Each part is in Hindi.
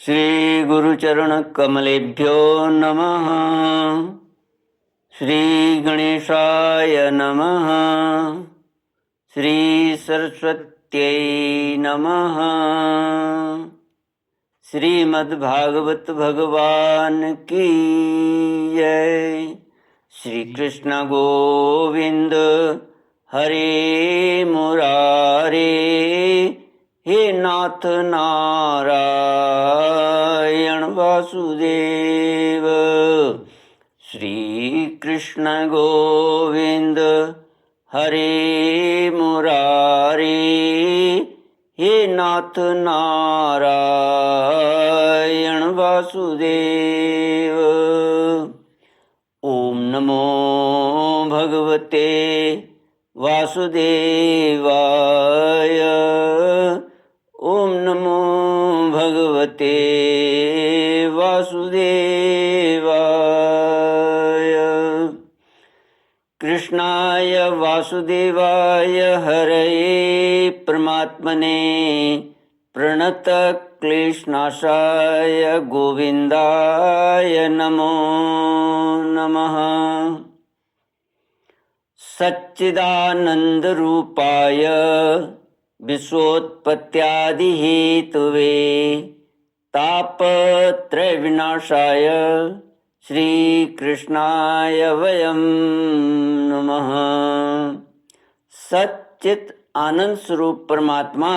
श्री गुरुचरण कमलेभ्यो नमः। श्री गणेशाय नमः। श्री सरस्वत्यै नमः। श्रीमद्भागवत भगवान की जय। श्री कृष्ण गोविंद हरे मुरारे, हे नाथ नारायण वासुदेव। श्री कृष्ण गोविंद हरे मुरारे, हे नाथ नारायण वासुदेव। ओम नमो भगवते वासुदेवाय। ओम नमो भगवते वासुदेवाय। कृष्णाय वासुदेवाय हरये परमात्मने प्रणतक्लेशनाशाय गोविन्दाय नमो नमः। सच्चिदानन्दरूपाय विश्वोत्पत्त्यादिहेतवे तापत्रयविनाशाय श्रीकृष्णाय वयं नमः। सच्चित आनंद स्वरूप परमात्मा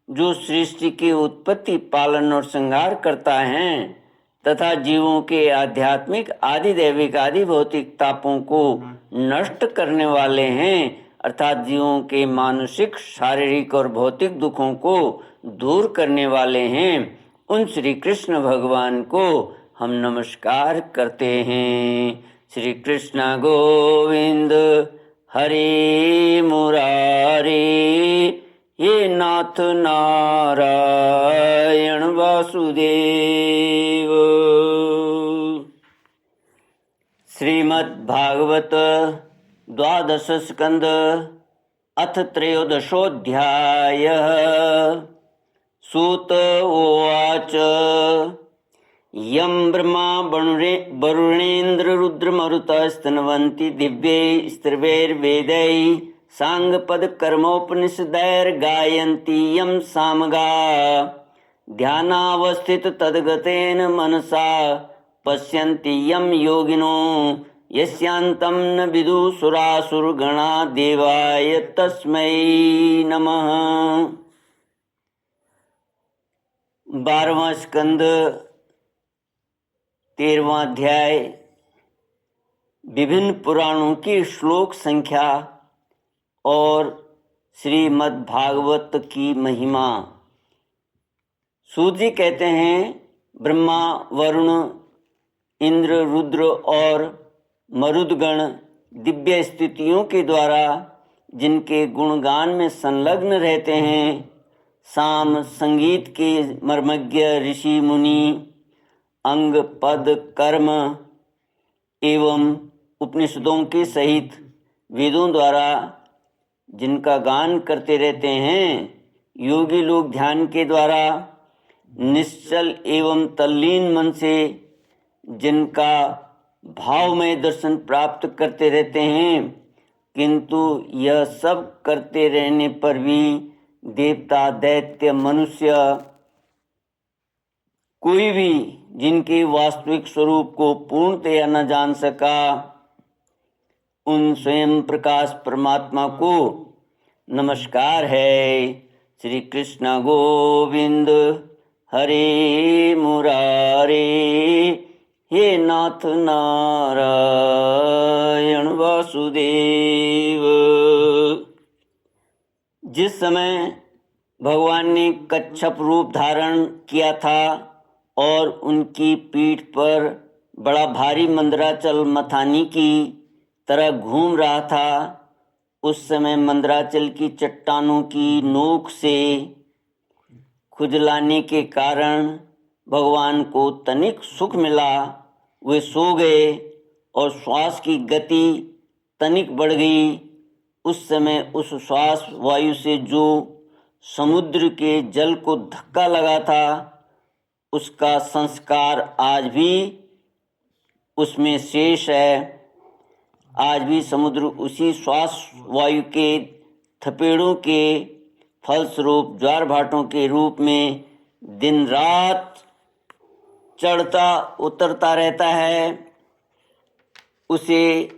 जो सृष्टि की उत्पत्ति, पालन और संहार करता है तथा जीवों के आध्यात्मिक आदि दैविक आदि भौतिक तापों को नष्ट करने वाले हैं, अर्थात जीवों के मानसिक शारीरिक और भौतिक दुखों को दूर करने वाले हैं, उन श्री कृष्ण भगवान को हम नमस्कार करते हैं। श्री कृष्ण गोविंद हरे मुरारे, हे नाथ नारायण वासुदेव। श्रीमद्भागवत द्वादश स्कंद अथ त्रयोदशोऽध्यायः। सूत उवाच यं ब्रह्मा वरुणेन्द्र रुद्रमरुतः स्तन्वन्ति दिव्यै स्त्रिवैर्वेदैः सांगपद कर्मोपनिषदैर्गायन्ति यं सामगा। ध्यानावस्थित तद्गतेन मनसा पश्यन्ति यं योगिनो यस्यान्तं न विदुषुरासुरगणा देवाय तस्मै नमः। 12वां स्कंद 13वां अध्याय। विभिन्न पुराणों की श्लोक संख्या और श्रीमद्भागवत की महिमा। सूत जी कहते हैं, ब्रह्मा, वरुण, इंद्र, रुद्र और मरुदगण दिव्य स्थितियों के द्वारा जिनके गुणगान में संलग्न रहते हैं, साम संगीत के मर्मज्ञ ऋषि मुनि, अंग पद कर्म एवं उपनिषदों के सहित वेदों द्वारा जिनका गान करते रहते हैं, योगी लोग ध्यान के द्वारा निश्चल एवं तल्लीन मन से जिनका भावमय दर्शन प्राप्त करते रहते हैं, किंतु यह सब करते रहने पर भी देवता, दैत्य, मनुष्य कोई भी जिनके वास्तविक स्वरूप को पूर्णतया न जान सका, उन स्वयं प्रकाश परमात्मा को नमस्कार है। श्री कृष्ण गोविंद हरे मुरारे, हे नाथ नारायण वासुदेव। जिस समय भगवान ने कच्छप रूप धारण किया था और उनकी पीठ पर बड़ा भारी मंदराचल मथानी की तरह घूम रहा था, उस समय मंदराचल की चट्टानों की नोक से खुजलाने के कारण भगवान को तनिक सुख मिला। वे सो गए और श्वास की गति तनिक बढ़ गई। उस समय उस श्वास वायु से जो समुद्र के जल को धक्का लगा था, उसका संस्कार आज भी उसमें शेष है। आज भी समुद्र उसी श्वास वायु के थपेड़ों के फलस्वरूप ज्वार भाटों के रूप में दिन रात चढ़ता उतरता रहता है। उसे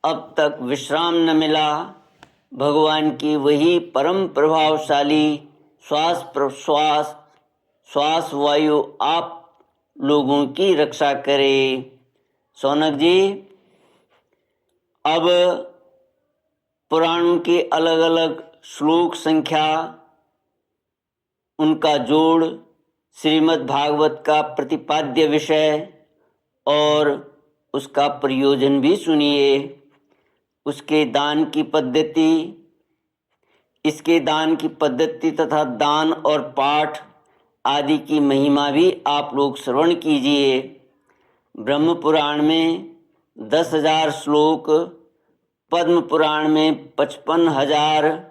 अब तक विश्राम न मिला। भगवान की वही परम प्रभावशाली श्वास प्रश्वास श्वास वायु आप लोगों की रक्षा करे। सौनक जी, अब पुराणों के अलग अलग श्लोक संख्या, उनका जोड़, श्रीमद् भागवत का प्रतिपाद्य विषय और उसका प्रयोजन भी सुनिए। उसके दान की पद्धति, इसके दान की पद्धति तथा दान और पाठ आदि की महिमा भी आप लोग श्रवण कीजिए। ब्रह्म पुराण में 10,000 श्लोक, पद्म पुराण में 55,000,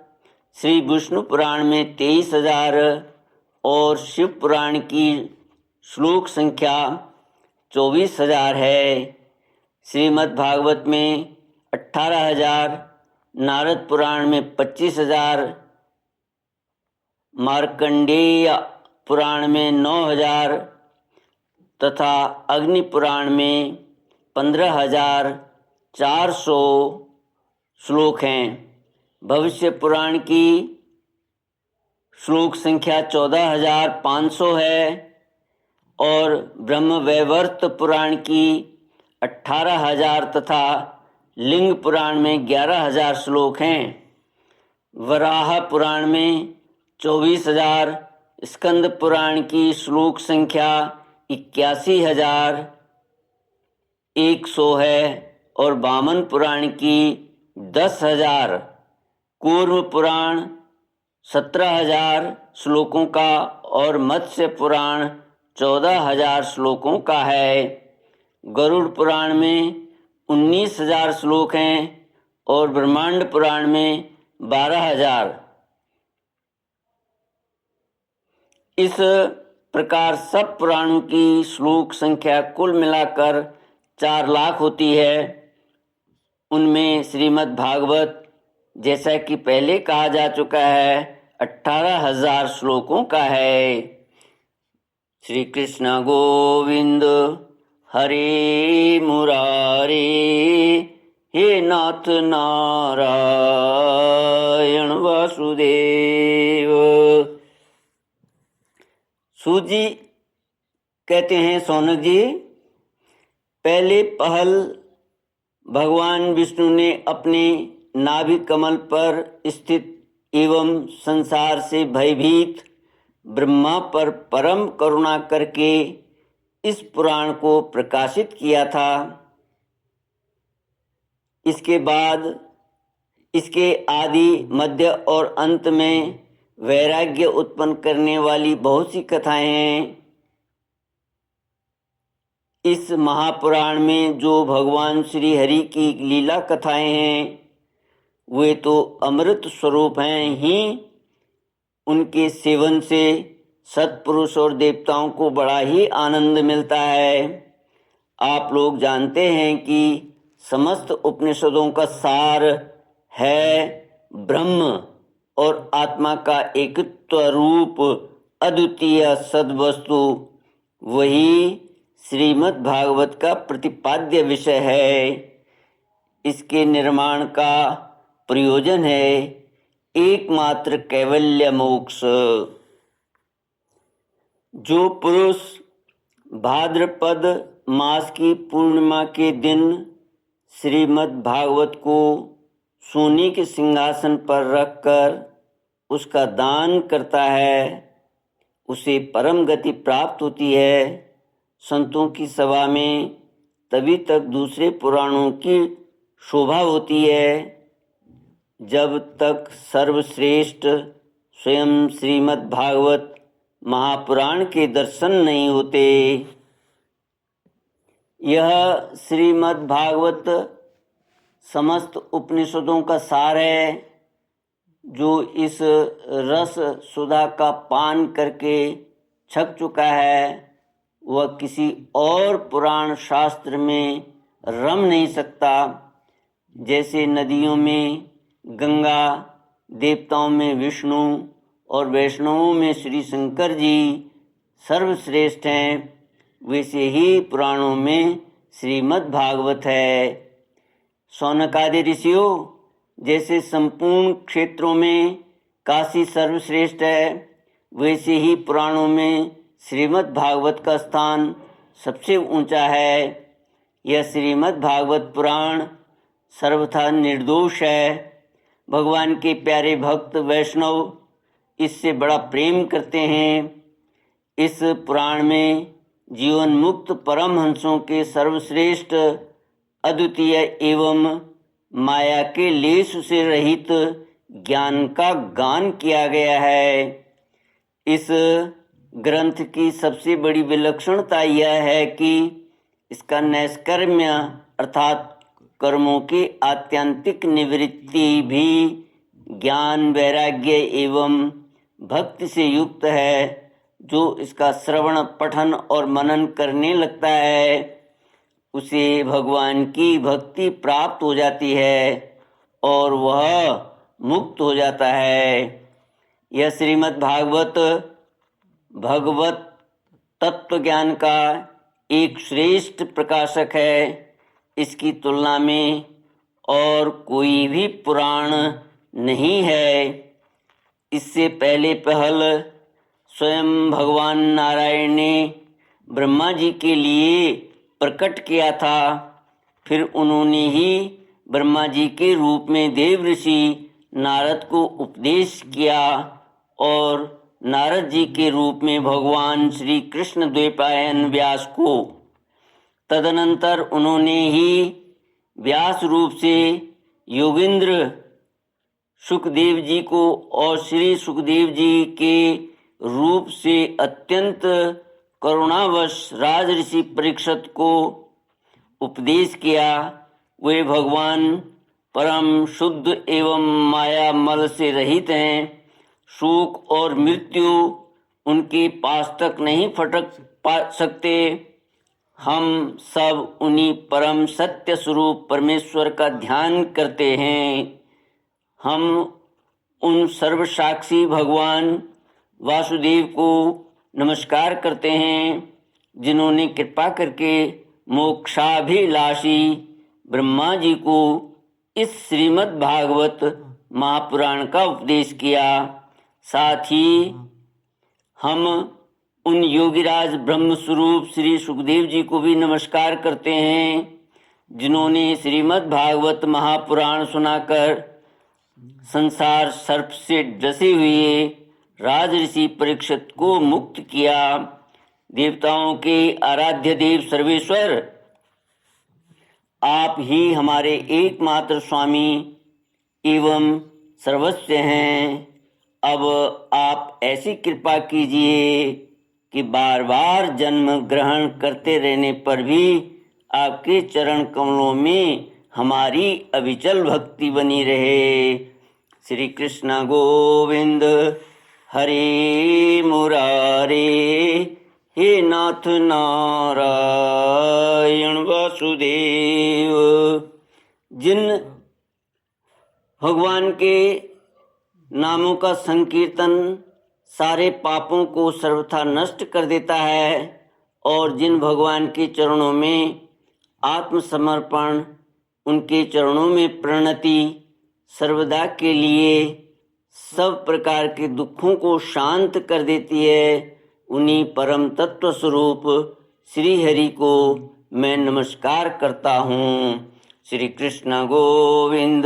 श्री विष्णु पुराण में 23,000 और शिव पुराण की श्लोक संख्या 24,000 है। श्रीमद् भागवत में 18,000, नारद पुराण में 25,000, मार्कंडेय पुराण में 9,000 तथा अग्नि पुराण में 15,400 श्लोक हैं। भविष्य पुराण की श्लोक संख्या 14,500 है और ब्रह्म वैवर्त पुराण की 18,000 तथा लिंग पुराण में 11,000 श्लोक हैं। वराह पुराण में 24,000, स्कंद पुराण की श्लोक संख्या 81,100 है और वामन पुराण की 10,000, कूर्म पुराण 17,000 श्लोकों का और मत्स्य पुराण 14,000 श्लोकों का है। गरुड़ पुराण में 19,000 श्लोक हैं और ब्रह्मांड पुराण में 12,000। इस प्रकार सब पुराणों की श्लोक संख्या कुल मिलाकर 4 लाख होती है। उनमें श्रीमद् भागवत, जैसा कि पहले कहा जा चुका है, 18,000 श्लोकों का है। श्री कृष्ण गोविंद हरे मुरारे, हे नाथ नारायण वासुदेव। सूत जी कहते हैं, सौनक जी, पहले पहल भगवान विष्णु ने अपने नाभि कमल पर स्थित एवं संसार से भयभीत ब्रह्मा पर परम करुणा करके इस पुराण को प्रकाशित किया था। इसके बाद इसके आदि, मध्य और अंत में वैराग्य उत्पन्न करने वाली बहुत सी कथाएं हैं। इस महापुराण में जो भगवान श्री हरि की लीला कथाएं हैं, वे तो अमृत स्वरूप हैं ही। उनके सेवन से सत्पुरुष और देवताओं को बड़ा ही आनंद मिलता है। आप लोग जानते हैं कि समस्त उपनिषदों का सार है ब्रह्म और आत्मा का एकत्व रूप अद्वितीय सद्वस्तु, वही श्रीमद् भागवत का प्रतिपाद्य विषय है। इसके निर्माण का प्रयोजन है एकमात्र कैवल्य मोक्ष। जो पुरुष भाद्रपद मास की पूर्णिमा के दिन श्रीमद् भागवत को सोने के सिंहासन पर रखकर उसका दान करता है, उसे परम गति प्राप्त होती है। संतों की सभा में तभी तक दूसरे पुराणों की शोभा होती है जब तक सर्वश्रेष्ठ स्वयं श्रीमद् भागवत महापुराण के दर्शन नहीं होते। यह श्रीमद् भागवत समस्त उपनिषदों का सार है। जो इस रस सुधा का पान करके छक चुका है वह किसी और पुराण शास्त्र में रम नहीं सकता। जैसे नदियों में गंगा, देवताओं में विष्णु और वैष्णवों में श्री शंकर जी सर्वश्रेष्ठ हैं, वैसे ही पुराणों में श्रीमद् भागवत है। शौनकादि ऋषियों, जैसे संपूर्ण क्षेत्रों में काशी सर्वश्रेष्ठ है, वैसे ही पुराणों में श्रीमद् भागवत का स्थान सबसे ऊंचा है। यह श्रीमद् भागवत पुराण सर्वथा निर्दोष है। भगवान के प्यारे भक्त वैष्णव इससे बड़ा प्रेम करते हैं। इस पुराण में जीवन मुक्त परमहंसों के सर्वश्रेष्ठ, अद्वितीय एवं माया के लेश से रहित ज्ञान का गान किया गया है। इस ग्रंथ की सबसे बड़ी विलक्षणता यह है कि इसका नैष्कर्म्य अर्थात कर्मों की आत्यंतिक निवृत्ति भी ज्ञान, वैराग्य एवं भक्ति से युक्त है। जो इसका श्रवण, पठन और मनन करने लगता है उसे भगवान की भक्ति प्राप्त हो जाती है और वह मुक्त हो जाता है। यह श्रीमद् भागवत भगवत तत्व ज्ञान का एक श्रेष्ठ प्रकाशक है। इसकी तुलना में और कोई भी पुराण नहीं है। इससे पहले पहल स्वयं भगवान नारायण ने ब्रह्मा जी के लिए प्रकट किया था। फिर उन्होंने ही ब्रह्मा जी के रूप में देव ऋषि नारद को उपदेश किया और नारद जी के रूप में भगवान श्री कृष्ण द्वैपायन व्यास को। तदनंतर उन्होंने ही व्यास रूप से योगेंद्र सुखदेव जी को और श्री सुखदेव जी के रूप से अत्यंत करुणावश राज ऋषि परीक्षित को उपदेश किया। वे भगवान परम शुद्ध एवं माया मल से रहित हैं। शोक और मृत्यु उनके पास तक नहीं फटक पा सकते। हम सब उन्हीं परम सत्य स्वरूप परमेश्वर का ध्यान करते हैं। हम उन सर्वसाक्षी भगवान वासुदेव को नमस्कार करते हैं जिन्होंने कृपा करके मोक्षाभिलाषी ब्रह्मा जी को इस श्रीमद् भागवत महापुराण का उपदेश किया। साथ ही हम उन योगीराज ब्रह्म स्वरूप श्री सुखदेव जी को भी नमस्कार करते हैं जिन्होंने श्रीमद् भागवत महापुराण सुनाकर संसार सर्प से डसे हुए राज ऋषि परीक्षित को मुक्त किया। देवताओं के आराध्य देव सर्वेश्वर, आप ही हमारे एकमात्र स्वामी एवं सर्वस्व हैं। अब आप ऐसी कृपा कीजिए कि बार बार जन्म ग्रहण करते रहने पर भी आपके चरण कमलों में हमारी अविचल भक्ति बनी रहे। श्री कृष्ण गोविंद हरे मुरारे, हे नाथ नारायण वासुदेव। जिन भगवान के नामों का संकीर्तन सारे पापों को सर्वथा नष्ट कर देता है और जिन भगवान के चरणों में आत्मसमर्पण, उनके चरणों में प्रणति सर्वदा के लिए सब प्रकार के दुखों को शांत कर देती है, उन्हीं परम तत्व स्वरूप श्री हरि को मैं नमस्कार करता हूँ। श्री कृष्ण गोविंद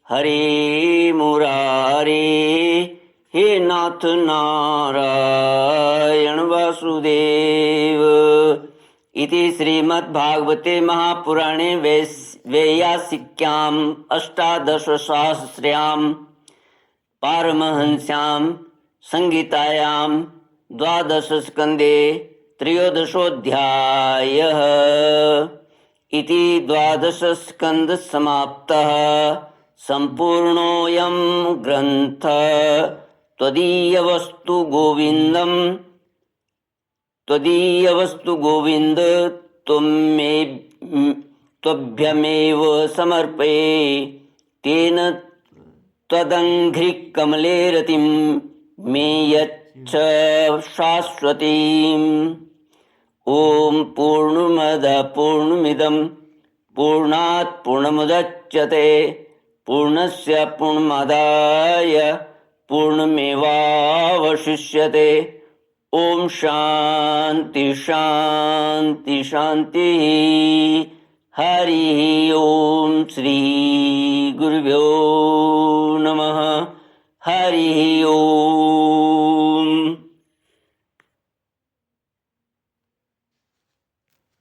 हरे मुरारे, हे नाथ नारायण वासुदेव। इति श्रीमद्भागवते महापुराणे वैयासिक्याम् अष्टादशसहस्र्याम् पारमहंस्यां संहितायां द्वादशस्कन्धे त्रयोदशोऽध्यायः। इति द्वादशस्कन्धसमाप्तः। सम्पूर्णोऽयं ग्रन्थः त्वदीयवस्तु गोविन्द त्वभ्यमेव समर्पये। तेन त्वदङ्घ्रिकमले रतिं मे यच्छ शाश्वतीम्। ॐ पूर्णमदः पूर्णमिदं पूर्णात् पूर्णमुदच्यते पूर्णस्य पूर्णमादाय पूर्णमेवावशिष्यते। ॐ शान्ति शान्ति शान्तिः। हरिः ॐ श्री गुरुभ्यो नमः। हरिः ॐ।